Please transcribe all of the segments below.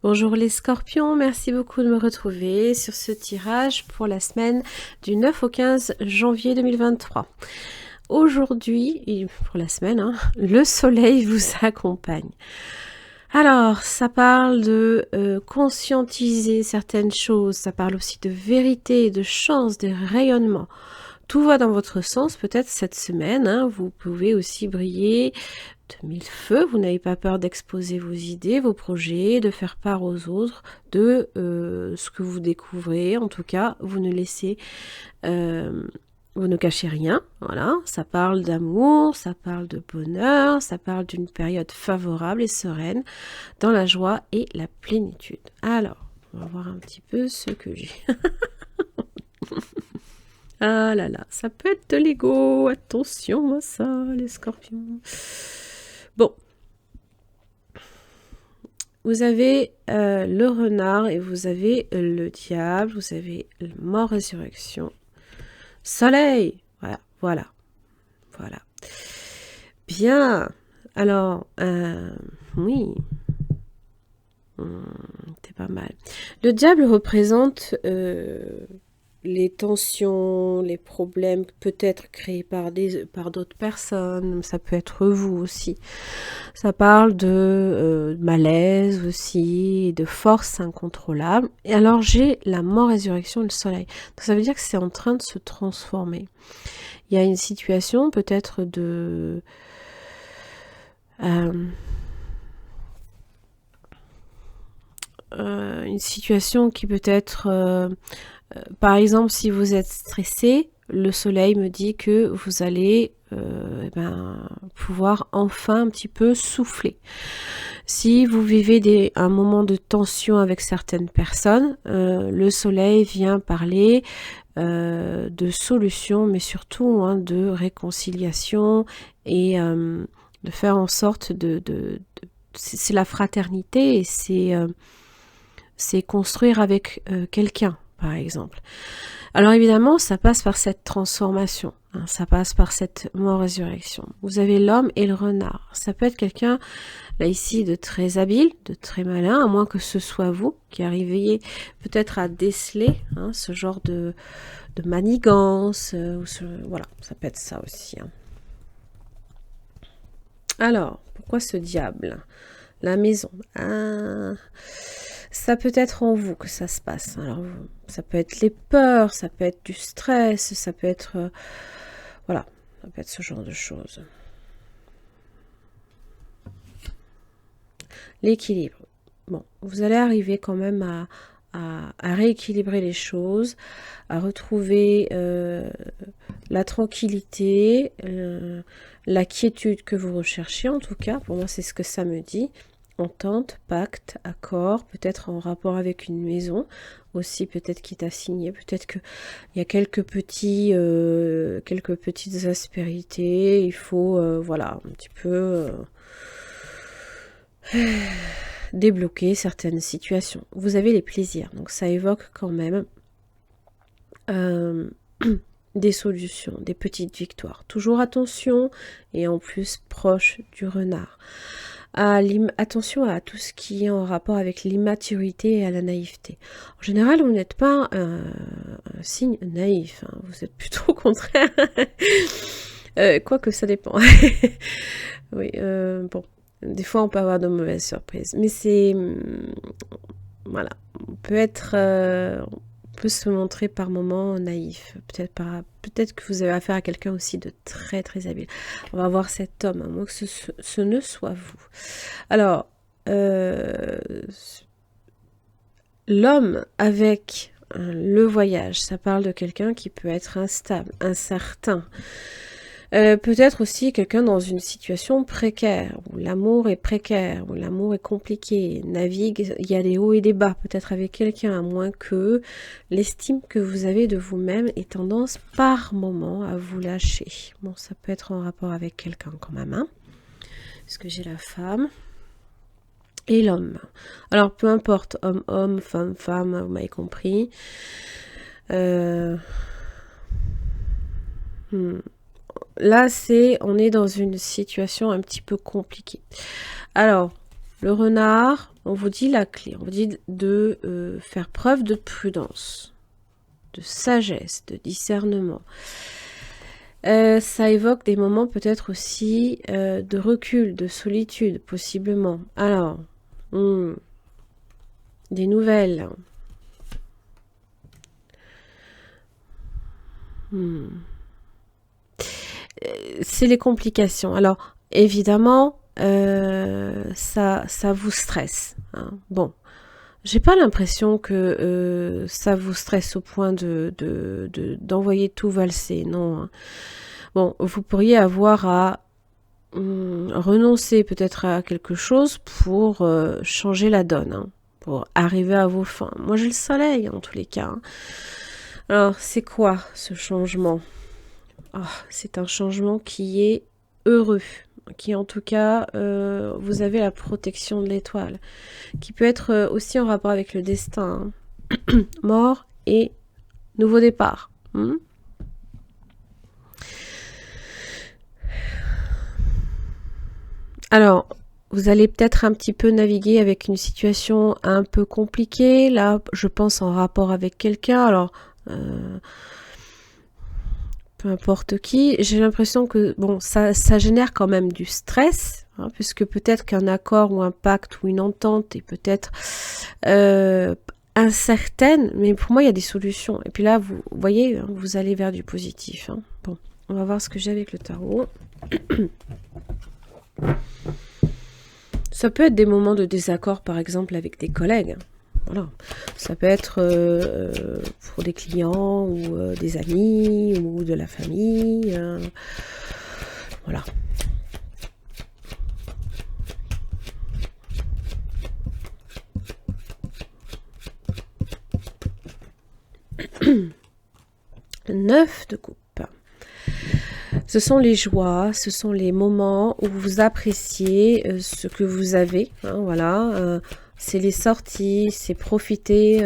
Bonjour les scorpions, merci beaucoup de me retrouver sur ce tirage pour la semaine du 9 au 15 janvier 2023. Aujourd'hui, et pour la semaine, le soleil vous accompagne. Alors, ça parle de conscientiser certaines choses, ça parle aussi de vérité, de chance, de rayonnement. Tout va dans votre sens, peut-être cette semaine, vous pouvez aussi briller de mille feux, vous n'avez pas peur d'exposer vos idées, vos projets, de faire part aux autres de ce que vous découvrez. En tout cas, vous ne laissez, vous ne cachez rien. Voilà, ça parle d'amour, ça parle de bonheur, ça parle d'une période favorable et sereine dans la joie et la plénitude. Alors, on va voir un petit peu ce que j'ai. Ah là là, ça peut être de l'ego, attention à ça, les scorpions. Bon, vous avez le renard et vous avez le diable, vous avez le mort résurrection, soleil, voilà. Bien, alors, oui, c'est pas mal. Le diable représente les tensions, les problèmes peut-être créés par d'autres personnes, ça peut être vous aussi. Ça parle de malaise aussi, de force incontrôlable. Et alors j'ai la mort-résurrection et le soleil. Donc ça veut dire que c'est en train de se transformer. Il y a une situation peut-être de... une situation qui peut être... par exemple, si vous êtes stressé, le soleil me dit que vous allez pouvoir enfin un petit peu souffler. Si vous vivez un moment de tension avec certaines personnes, le soleil vient parler de solutions, mais surtout de réconciliation et de faire en sorte c'est la fraternité et c'est construire avec quelqu'un, par exemple. Alors évidemment, ça passe par cette transformation, ça passe par cette mort-résurrection. Vous avez l'homme et le renard. Ça peut être quelqu'un, là ici, de très habile, de très malin, à moins que ce soit vous qui arriviez peut-être à déceler ce genre de manigance. Voilà, ça peut être ça aussi. Alors, pourquoi ce diable ? La maison. Ça peut être en vous que ça se passe. Alors, ça peut être les peurs, ça peut être du stress, ça peut être... voilà, ça peut être ce genre de choses. L'équilibre. Bon, vous allez arriver quand même à rééquilibrer les choses, à retrouver la tranquillité, la quiétude que vous recherchez, en tout cas, pour moi c'est ce que ça me dit. Entente, pacte, accord, peut-être en rapport avec une maison, aussi peut-être qui t'a signé, peut-être qu'il y a quelques petites aspérités, il faut voilà, un petit peu débloquer certaines situations. Vous avez les plaisirs, donc ça évoque quand même des solutions, des petites victoires. Toujours attention, et en plus proche du renard. Attention à tout ce qui est en rapport avec l'immaturité et à la naïveté. En général, vous n'êtes pas un signe naïf, vous êtes plutôt au contraire. Quoique ça dépend. Oui, bon. Des fois, on peut avoir de mauvaises surprises. Mais c'est... voilà. On peut se montrer par moments naïf. Peut-être que vous avez affaire à quelqu'un aussi de très très habile. On va voir cet homme, à moins que ce ne soit vous. Alors, l'homme avec le voyage, ça parle de quelqu'un qui peut être instable, incertain. Peut-être aussi quelqu'un dans une situation précaire, où l'amour est précaire, où l'amour est compliqué, navigue, il y a des hauts et des bas, peut-être avec quelqu'un, à moins que l'estime que vous avez de vous-même ait tendance par moment à vous lâcher. Bon, ça peut être en rapport avec quelqu'un quand même, parce que j'ai la femme et l'homme. Alors, peu importe, homme, femme, vous m'avez compris. Là, on est dans une situation un petit peu compliquée. Alors, Le renard, on vous dit la clé. On vous dit de faire preuve de prudence, de sagesse, de discernement. Ça évoque des moments peut-être aussi de recul, de solitude, possiblement. Alors, des nouvelles. C'est les complications. Alors, évidemment, ça vous stresse. Hein. Bon, j'ai pas l'impression que ça vous stresse au point d'envoyer tout valser. Non. Hein. Bon, vous pourriez avoir à renoncer peut-être à quelque chose pour changer la donne, hein, pour arriver à vos fins. Moi, j'ai le soleil en tous les cas. Hein. Alors, c'est quoi ce changement? Oh, c'est un changement qui est heureux, qui en tout cas, vous avez la protection de l'étoile, qui peut être aussi en rapport avec le destin. Hein. Mort et nouveau départ. Alors, vous allez peut-être un petit peu naviguer avec une situation un peu compliquée. Là, je pense en rapport avec quelqu'un. Alors, peu importe qui. J'ai l'impression que bon, ça génère quand même du stress, hein, puisque peut-être qu'un accord ou un pacte ou une entente est peut-être incertaine. Mais pour moi, il y a des solutions. Et puis là, vous voyez, hein, vous allez vers du positif. Hein. Bon, on va voir ce que j'ai avec le tarot. Ça peut être des moments de désaccord, par exemple, avec des collègues. Voilà. Ça peut être pour des clients ou des amis ou de la famille. Voilà. Le 9 de coupe. Ce sont les joies, ce sont les moments où vous appréciez ce que vous avez. Hein, voilà, c'est les sorties, c'est profiter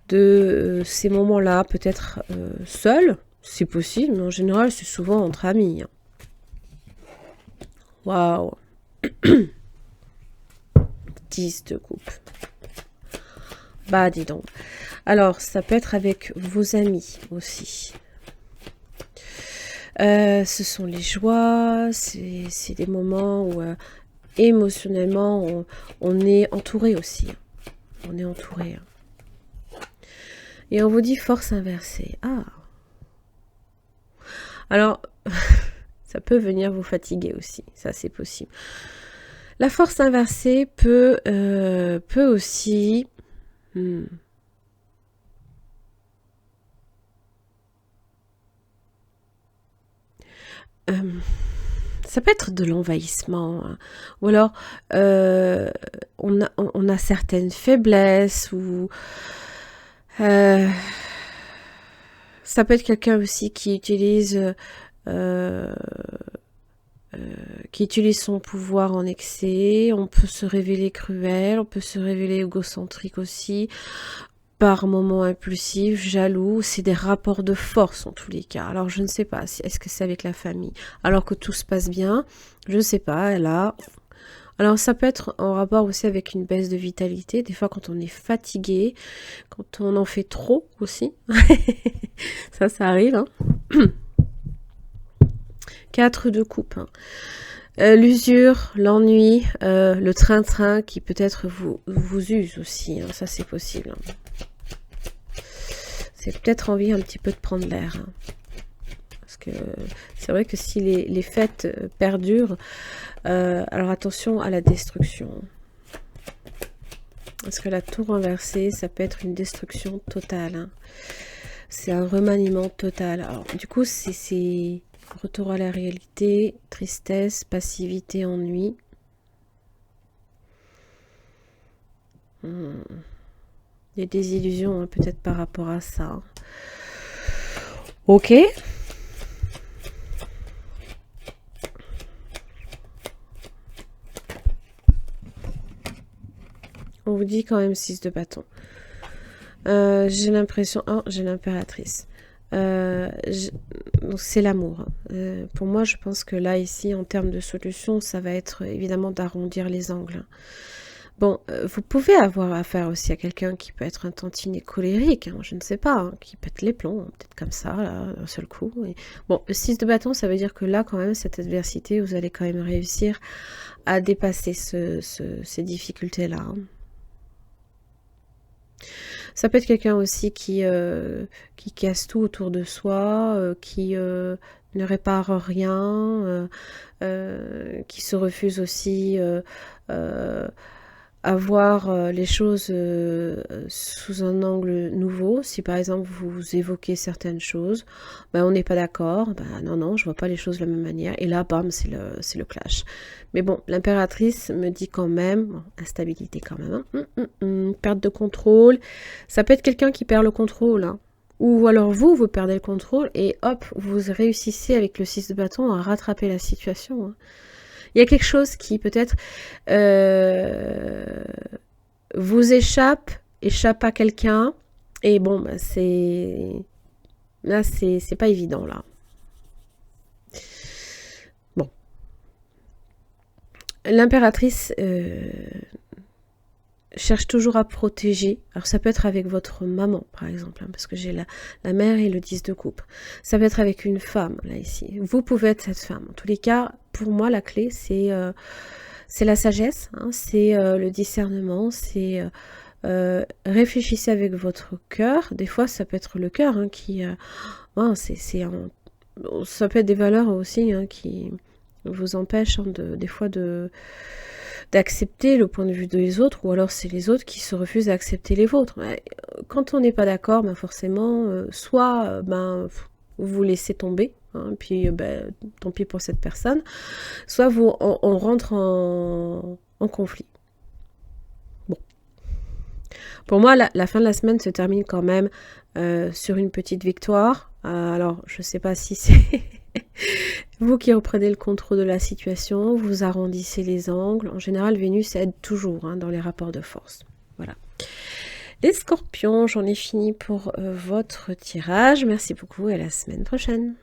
de ces moments-là, peut-être seul, c'est possible, mais en général, c'est souvent entre amis. Waouh. 10 de coupe. Bah, dis donc. Alors, ça peut être avec vos amis aussi. Ce sont les joies, c'est des moments où émotionnellement on est entouré aussi. On est entouré. Et on vous dit force inversée. Ah. Alors, ça peut venir vous fatiguer aussi. Ça, c'est possible. La force inversée peut aussi... ça peut être de l'envahissement, hein. Ou alors on a certaines faiblesses, ou ça peut être quelqu'un aussi qui utilise son pouvoir en excès. On peut se révéler cruel, on peut se révéler égocentrique aussi, par moments impulsifs, jaloux. C'est des rapports de force en tous les cas. Alors je ne sais pas, est-ce que c'est avec la famille alors que tout se passe bien? Je ne sais pas, là. Alors ça peut être en rapport aussi avec une baisse de vitalité, des fois quand on est fatigué, quand on en fait trop aussi. ça arrive. Hein. 4 de coupe. Hein. L'usure, l'ennui, le train-train qui peut-être vous use aussi. Hein. Ça c'est possible. Hein. C'est peut-être envie un petit peu de prendre l'air. Hein. Parce que c'est vrai que si les fêtes perdurent, alors attention à la destruction. Parce que la tour renversée, ça peut être une destruction totale. Hein. C'est un remaniement total. Alors du coup, c'est retour à la réalité, tristesse, passivité, ennui. Des désillusions, hein, peut-être par rapport à ça. Ok. On vous dit quand même 6 de bâton. J'ai l'impression... Oh, j'ai l'impératrice. Donc c'est l'amour. Pour moi, je pense que là, ici, en termes de solution, ça va être évidemment d'arrondir les angles. Bon, vous pouvez avoir affaire aussi à quelqu'un qui peut être un tantinet colérique, hein, je ne sais pas, hein, qui pète les plombs, peut-être comme ça, là, d'un seul coup. Et... Bon, le 6 de bâton, ça veut dire que là, quand même, cette adversité, vous allez quand même réussir à dépasser ces difficultés-là. Hein. Ça peut être quelqu'un aussi qui casse tout autour de soi, qui ne répare rien, qui se refuse aussi à voir les choses sous un angle nouveau. Si par exemple vous évoquez certaines choses, ben, on n'est pas d'accord, ben, non, je vois pas les choses de la même manière, et là, bam, c'est le clash. Mais bon, l'impératrice me dit quand même, bon, instabilité quand même, hein, perte de contrôle, ça peut être quelqu'un qui perd le contrôle, hein. Ou alors vous perdez le contrôle, et hop, vous réussissez avec le 6 de bâton à rattraper la situation, hein. Il y a quelque chose qui peut-être vous échappe à quelqu'un, et bon, bah, là, c'est pas évident, là. Bon. L'impératrice cherche toujours à protéger. Alors ça peut être avec votre maman, par exemple, hein, parce que j'ai la mère et le 10 de coupe. Ça peut être avec une femme, là, ici. Vous pouvez être cette femme. En tous les cas, pour moi, la clé, c'est la sagesse, hein, c'est le discernement, c'est réfléchissez avec votre cœur. Des fois, ça peut être le cœur hein, qui... ça peut être des valeurs aussi hein, qui vous empêchent hein, des fois d'accepter le point de vue des autres, ou alors c'est les autres qui se refusent à accepter les vôtres. Quand on n'est pas d'accord, ben forcément, soit vous laissez tomber, hein, puis tant pis pour cette personne, soit on rentre en conflit. Bon. Pour moi, la fin de la semaine se termine quand même sur une petite victoire. Alors, je ne sais pas si c'est... Vous qui reprenez le contrôle de la situation, vous arrondissez les angles. En général, Vénus aide toujours hein, dans les rapports de force. Voilà. Les scorpions, j'en ai fini pour votre tirage. Merci beaucoup et à la semaine prochaine.